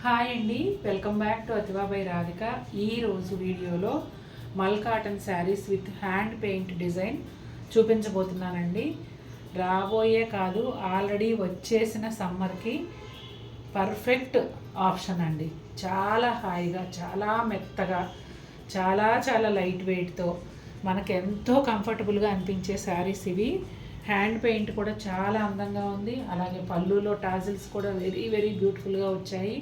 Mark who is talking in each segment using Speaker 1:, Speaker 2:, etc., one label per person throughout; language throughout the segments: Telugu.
Speaker 1: హాయ్ అండి, welcome back to Athiva by Radhika. ఈరోజు వీడియోలో mul cotton saris with hand paint design చూపించబోతున్నానండి. రాబోయే కాదు, ఆల్రెడీ వచ్చేసిన సమ్మర్కి పర్ఫెక్ట్ ఆప్షన్ అండి. చాలా హాయిగా, చాలా మెత్తగా, చాలా చాలా లైట్ వెయిట్తో మనకు ఎంతో కంఫర్టబుల్గా అనిపించే శారీస్ ఇవి. హ్యాండ్ పెయింట్ కూడా చాలా అందంగా ఉంది. అలాగే పళ్ళులో టాజిల్స్ కూడా వెరీ వెరీ బ్యూటిఫుల్గా వచ్చాయి.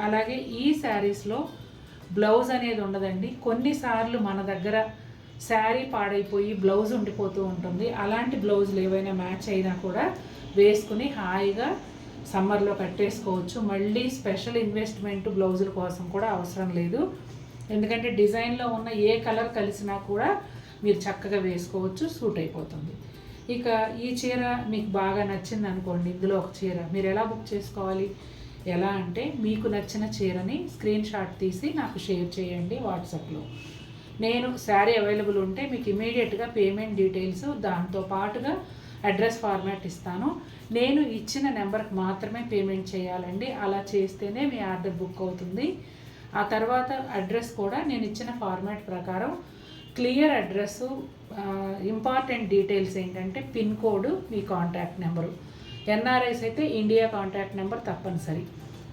Speaker 1: అలాగే ఈ శారీస్లో బ్లౌజ్ అనేది ఉండదండి. కొన్నిసార్లు మన దగ్గర శారీ పాడైపోయి బ్లౌజ్ ఉండిపోతూ ఉంటుంది. అలాంటి బ్లౌజులు ఏవైనా మ్యాచ్ అయినా కూడా వేసుకుని హాయిగా సమ్మర్లో కట్టేసుకోవచ్చు. మళ్ళీ స్పెషల్ ఇన్వెస్ట్మెంట్ బ్లౌజుల కోసం కూడా అవసరం లేదు. ఎందుకంటే డిజైన్లో ఉన్న ఏ కలర్ కలిసినా కూడా మీరు చక్కగా వేసుకోవచ్చు, సూట్ అయిపోతుంది. ఇక ఈ చీర మీకు బాగా నచ్చింది అనుకోండి, ఇందులో ఒక చీర మీరు ఎలా బుక్ చేసుకోవాలి? ఎలా అంటే, మీకు నచ్చిన చీరని స్క్రీన్ షాట్ తీసి నాకు షేర్ చేయండి వాట్సాప్లో. నేను శారీ అవైలబుల్ ఉంటే మీకు ఇమీడియట్గా పేమెంట్ డీటెయిల్స్, దాంతో పాటుగా అడ్రస్ ఫార్మాట్ ఇస్తాను. నేను ఇచ్చిన నెంబర్కి మాత్రమే పేమెంట్ చేయాలండి. అలా చేస్తేనే మీ ఆర్డర్ బుక్ అవుతుంది. ఆ తర్వాత అడ్రస్ కూడా నేను ఇచ్చిన ఫార్మాట్ ప్రకారం క్లియర్ అడ్రస్సు, ఇంపార్టెంట్ డీటెయిల్స్ ఏంటంటే పిన్ కోడ్, మీ కాంటాక్ట్ నెంబరు. ఎన్ఆర్ఐస్ అయితే ఇండియా కాంటాక్ట్ నెంబర్ తప్పనిసరి.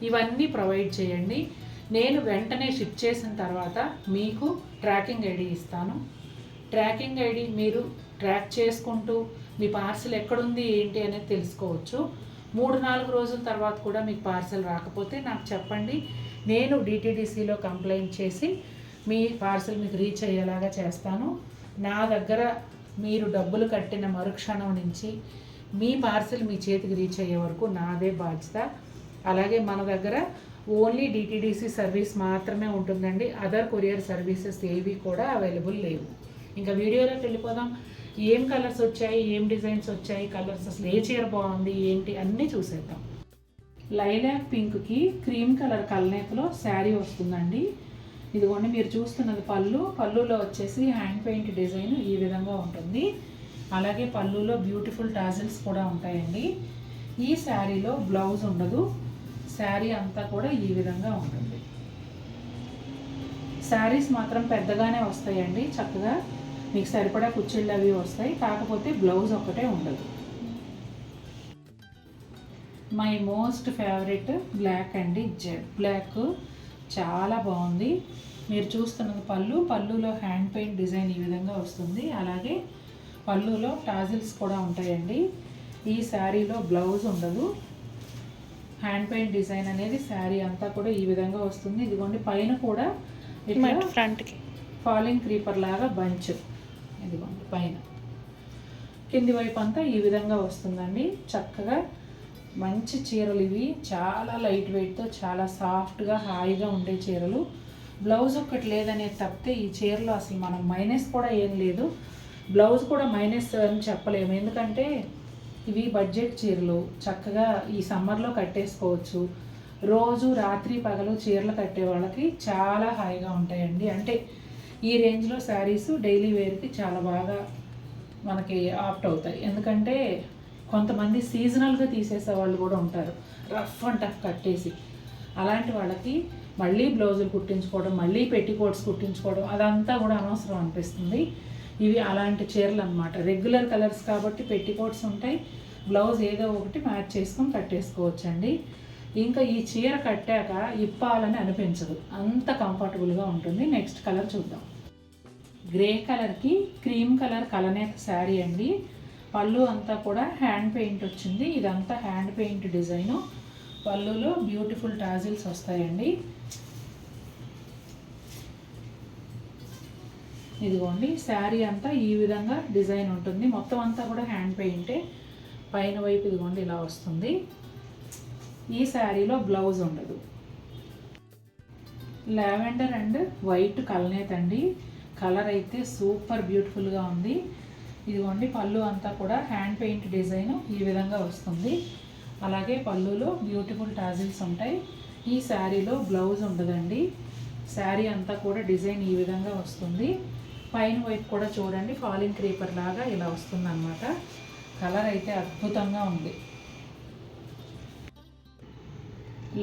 Speaker 1: ఇవన్నీ ప్రొవైడ్ చేయండి. నేను వెంటనే షిప్ చేసిన తర్వాత మీకు ట్రాకింగ్ ఐడి ఇస్తాను. ట్రాకింగ్ ఐడి మీరు ట్రాక్ చేసుకుంటూ మీ పార్సిల్ ఎక్కడుంది ఏంటి అనేది తెలుసుకోవచ్చు. 3-4 రోజుల తర్వాత కూడా మీకు పార్సిల్ రాకపోతే నాకు చెప్పండి. నేను డిటీడీసీలో కంప్లైంట్ చేసి మీ పార్సిల్ మీకు రీచ్ అయ్యేలాగా చేస్తాను. నా దగ్గర మీరు డబ్బులు కట్టిన మరుక్షణం నుంచి మీ పార్సిల్ మీ చేతికి రీచ్ అయ్యే వరకు నాదే బాధ్యత. అలాగే మన దగ్గర ఓన్లీ డిటీడీసీ సర్వీస్ మాత్రమే ఉంటుందండి. అదర్ కొరియర్ సర్వీసెస్ ఏవి కూడా అవైలబుల్ లేవు. ఇంకా వీడియోలోకి వెళ్ళిపోదాం. ఏం కలర్స్ వచ్చాయి, ఏం డిజైన్స్ వచ్చాయి, కలర్స్ అసలు ఏ చీర బాగుంది ఏంటి అన్నీ చూసేద్దాం. లైలాక్ పింక్కి క్రీమ్ కలర్ కలనేతలో శారీ వస్తుందండి. ఇదిగోండి మీరు చూస్తున్నది పళ్ళులో వచ్చేసి హ్యాండ్ పెయింట్ డిజైన్ ఈ విధంగా ఉంటుంది. అలాగే పళ్ళులో బ్యూటిఫుల్ టాజిల్స్ కూడా ఉంటాయండి. ఈ శారీలో బ్లౌజ్ ఉండదు. శారీ అంతా కూడా ఈ విధంగా ఉంటుంది. శారీస్ మాత్రం పెద్దగానే వస్తాయండి. చక్కగా మీకు సరిపడా కుచ్చిళ్ళు అవి వస్తాయి. కాకపోతే బ్లౌజ్ ఒకటే ఉండదు. మై మోస్ట్ ఫేవరెట్ బ్లాక్ అండి, జెడ్ బ్లాక్. చాలా బాగుంది. మీరు చూస్తున్నది పళ్ళులో హ్యాండ్ పెయింట్ డిజైన్ ఈ విధంగా వస్తుంది. అలాగే పళ్ళులో టాజిల్స్ కూడా ఉంటాయండి. ఈ శారీలో బ్లౌజ్ ఉండదు. హ్యాండ్ పెయింట్ డిజైన్ అనేది శారీ అంతా కూడా ఈ విధంగా వస్తుంది. ఇదిగోండి పైన కూడా ఇట్లా ఫ్రంట్కి ఫాలింగ్ క్రీపర్ లాగా బంచ్, ఇదిగోండి పైన. కింది వైపు అంతా ఈ విధంగా వస్తుందండి. చక్కగా మంచి చీరలు ఇవి. చాలా లైట్ వెయిట్తో, చాలా సాఫ్ట్గా, హాయిగా ఉండే చీరలు. బ్లౌజ్ ఒక్కటి లేదనేది తప్పితే ఈ చీరలో అసలు మనం మైనస్ కూడా ఏం లేదు. బ్లౌజ్ కూడా మైనస్ అని చెప్పలేము. ఎందుకంటే ఇవి బడ్జెట్ చీరలు. చక్కగా ఈ సమ్మర్లో కట్టేసుకోవచ్చు. రోజు రాత్రి పగలు చీరలు కట్టే వాళ్ళకి చాలా హాయిగా ఉంటాయండి. అంటే ఈ రేంజ్లో శారీస్ డైలీ వేర్కి చాలా బాగా మనకి ఆప్ట్ అవుతాయి. ఎందుకంటే కొంతమంది సీజనల్గా తీసేసే వాళ్ళు కూడా ఉంటారు, రఫ్ అండ్ టఫ్ కట్టేసి. అలాంటి వాళ్ళకి మళ్ళీ బ్లౌజులు కుట్టించుకోవడం, మళ్ళీ పెట్టికోట్స్ కుట్టించుకోవడం, అదంతా కూడా అనవసరం అనిపిస్తుంది. ఇవి అలాంటి చీరలు అన్నమాట. రెగ్యులర్ కలర్స్ కాబట్టి పెట్టికోట్స్ ఉంటాయి. బ్లౌజ్ ఏదో ఒకటి మ్యాచ్ చేసుకొని కట్టేసుకోవచ్చండి. ఇంకా ఈ చీర కట్టాక ఇప్పాలని అనిపించదు, అంత కంఫర్టబుల్గా ఉంటుంది. నెక్స్ట్ కలర్ చూద్దాం. గ్రే కలర్కి క్రీమ్ కలర్ కలనేత శారీ అండి. పళ్ళు అంతా కూడా హ్యాండ్ పెయింట్ వచ్చింది. ఇదంతా హ్యాండ్ పెయింట్ డిజైను. పళ్ళులో బ్యూటిఫుల్ టాజిల్స్ వస్తాయండి. ఇదిగోండి శారీ అంతా ఈ విధంగా డిజైన్ ఉంటుంది. మొత్తం అంతా కూడా హ్యాండ్ పెయింటే. పైన వైపు ఇదిగోండి ఇలా వస్తుంది. ఈ శారీలో బ్లౌజ్ ఉండదు. లావెండర్ అండ్ వైట్ కలనేత అండి. కలర్ అయితే సూపర్ బ్యూటిఫుల్గా ఉంది. ఇదిగోండి పళ్ళు అంతా కూడా హ్యాండ్ పెయింట్ డిజైన్ ఈ విధంగా వస్తుంది. అలాగే పళ్ళులో బ్యూటిఫుల్ టాజిల్స్ ఉంటాయి. ఈ శారీలో బ్లౌజ్ ఉండదండి. శారీ అంతా కూడా డిజైన్ ఈ విధంగా వస్తుంది. పైన వైపు కూడా చూడండి ఫాలింగ్ క్రీపర్ లాగా ఇలా వస్తుంది అన్నమాట. కలర్ అయితే అద్భుతంగా ఉంది.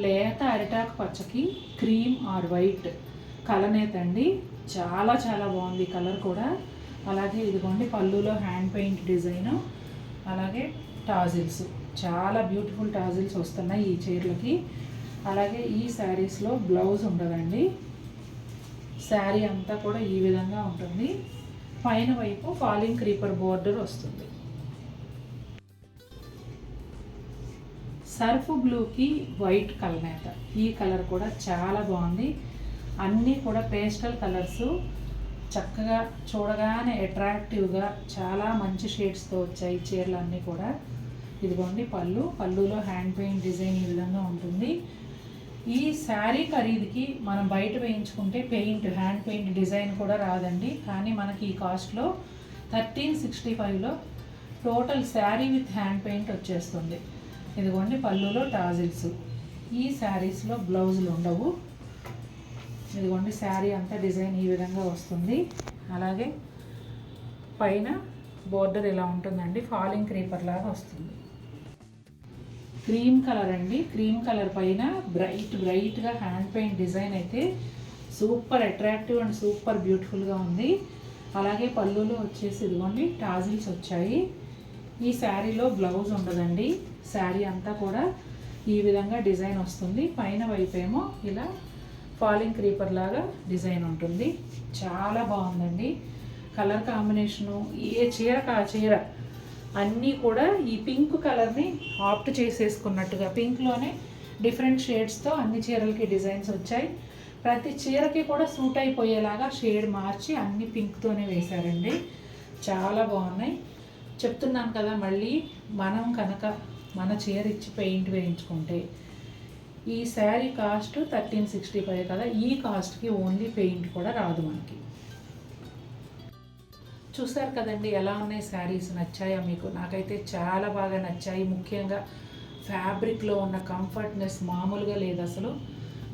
Speaker 1: లేత అరిటాకు పచ్చకి క్రీమ్ ఆర్ వైట్ కలనేత అండి. చాలా చాలా బాగుంది కలర్ కూడా. అలాగే ఇదిగోండి పళ్ళులో హ్యాండ్ పెయింట్ డిజైను, అలాగే టాజిల్స్, చాలా బ్యూటిఫుల్ టాజిల్స్ వస్తున్నాయి ఈ చీరలకి. అలాగే ఈ శారీస్లో బ్లౌజ్ ఉండదండి. శారీ అంతా కూడా ఈ విధంగా ఉంటుంది. పైన వైపు ఫాలింగ్ క్రీపర్ బోర్డర్ వస్తుంది. సర్ఫ్ బ్లూకి వైట్ కలనేత, ఈ కలర్ కూడా చాలా బాగుంది. అన్నీ కూడా పేస్టల్ కలర్స్, చక్కగా చూడగానే అట్రాక్టివ్గా చాలా మంచి షేడ్స్తో వచ్చాయి చీరలు అన్నీ కూడా. ఇదిగోండి పళ్ళులో హ్యాండ్ పెయింట్ డిజైన్ ఈ విధంగా ఉంటుంది. ఈ శారీ ఖరీదుకి మనం బయట వేయించుకుంటే హ్యాండ్ పెయింట్ డిజైన్ కూడా రాదండి. కానీ మనకి ఈ కాస్ట్లో 1365లో total sari with hand paint వచ్చేస్తుంది. ఇదిగోండి పళ్ళులో టాజిల్స్. ఈ శారీస్లో బ్లౌజులు ఉండవు. ఇదిగోండి శారీ అంతా డిజైన్ ఈ విధంగా వస్తుంది. అలాగే పైన బోర్డర్ ఇలా ఉంటుందండి, ఫాలింగ్ క్రీపర్ లాగా వస్తుంది. క్రీమ్ కలర్ అండి. క్రీమ్ కలర్ పైన బ్రైట్గా హ్యాండ్ పెయింట్ డిజైన్ అయితే సూపర్ అట్రాక్టివ్ అండ్ సూపర్ బ్యూటిఫుల్గా ఉంది. అలాగే పళ్ళులో వచ్చేసి ఇదిగోండి టాజిల్స్ వచ్చాయి. ఈ శారీలో బ్లౌజ్ ఉండదండి. శారీ అంతా కూడా ఈ విధంగా డిజైన్ వస్తుంది. పైన వైపేమో ఇలా ఫాలింగ్ క్రీపర్ లాగా డిజైన్ ఉంటుంది. చాలా బాగుందండి కలర్ కాంబినేషను. ఏ చీరకు ఆ చీర అన్నీ కూడా ఈ పింక్ కలర్ని ఆప్ట్ చేసేసుకున్నట్టుగా పింక్లోనే డిఫరెంట్ షేడ్స్తో అన్ని చీరలకి డిజైన్స్ వచ్చాయి. ప్రతి చీరకి కూడా సూట్ అయిపోయేలాగా షేడ్ మార్చి అన్ని పింక్తోనే వేశారండి. చాలా బాగున్నాయి. చెప్తున్నాను కదా, మళ్ళీ మనం కనుక మన చీర ఇచ్చి పెయింట్ వేయించుకుంటే ఈ శారీ కాస్ట్ 1365 కదా, ఈ కాస్ట్కి ఓన్లీ పెయింట్ కూడా రాదు మనకి. చూస్తారు కదండి ఎలా ఉన్నాయి శారీస్. నచ్చాయా మీకు? నాకైతే చాలా బాగా నచ్చాయి. ముఖ్యంగా ఫ్యాబ్రిక్లో ఉన్న కంఫర్ట్నెస్ మామూలుగా లేదు అసలు.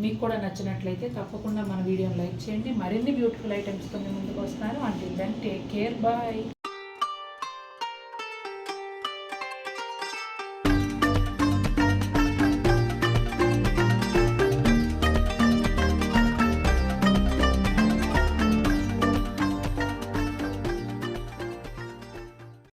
Speaker 1: మీకు కూడా నచ్చినట్లయితే తప్పకుండా మన వీడియోని లైక్ చేయండి. మరిన్ని బ్యూటిఫుల్ ఐటమ్స్తో మీ ముందుకు వస్తాను. Until then take care, bye.